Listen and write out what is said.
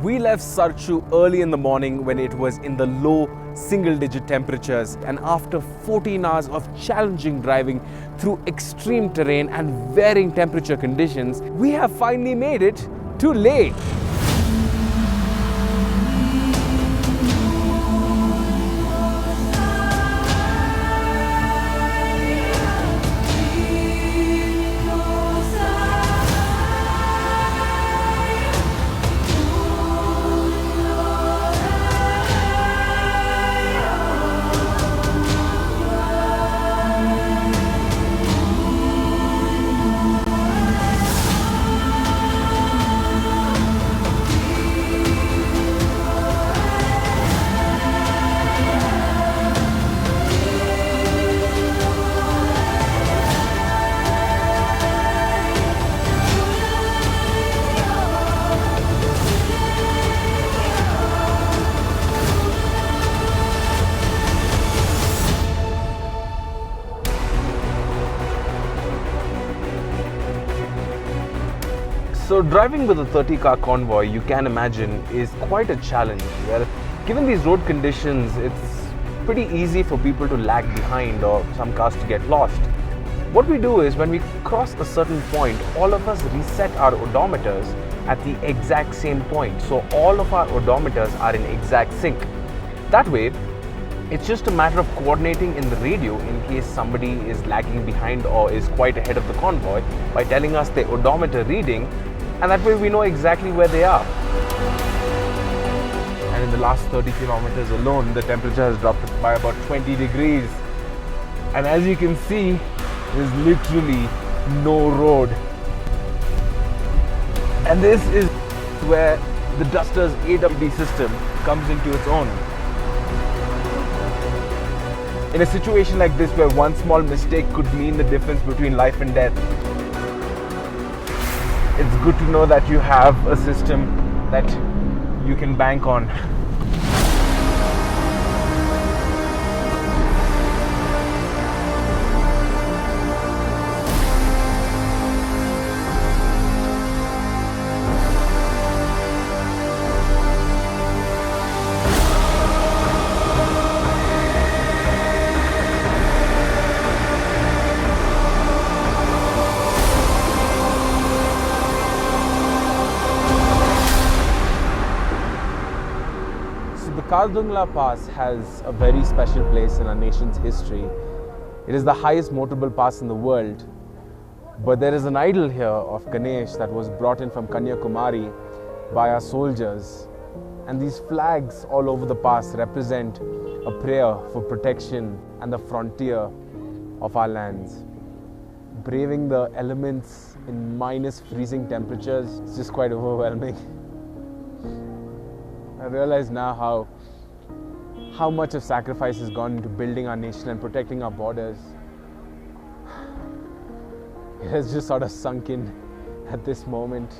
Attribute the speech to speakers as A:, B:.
A: We left Sarchu early in the morning when it was in the low single-digit temperatures, and after 14 hours of challenging driving through extreme terrain and varying temperature conditions, we have finally made it to Leh. So driving with a 30-car convoy, you can imagine, is quite a challenge. Well, given these road conditions, it's pretty easy for people to lag behind or some cars to get lost. What we do is when we cross a certain point, all of us reset our odometers at the exact same point. So all of our odometers are in exact sync. That way, it's just a matter of coordinating in the radio in case somebody is lagging behind or is quite ahead of the convoy by telling us their odometer reading, and that way we know exactly where they are. And in the last 30 kilometers alone, the temperature has dropped by about 20 degrees. And as you can see, there's literally no road. And this is where the Duster's AWD system comes into its own. In a situation like this where one small mistake could mean the difference between life and death, it's good to know that you have a system that you can bank on. The Kaldungla Pass has a very special place in our nation's history. It is the highest motorable pass in the world, but there is an idol here of Ganesh that was brought in from Kanyakumari by our soldiers, and these flags all over the pass represent a prayer for protection and the frontier of our lands. Braving the elements in minus freezing temperatures is just quite overwhelming. I realize now how much of sacrifice has gone into building our nation and protecting our borders. It has just sort of sunk in at this moment.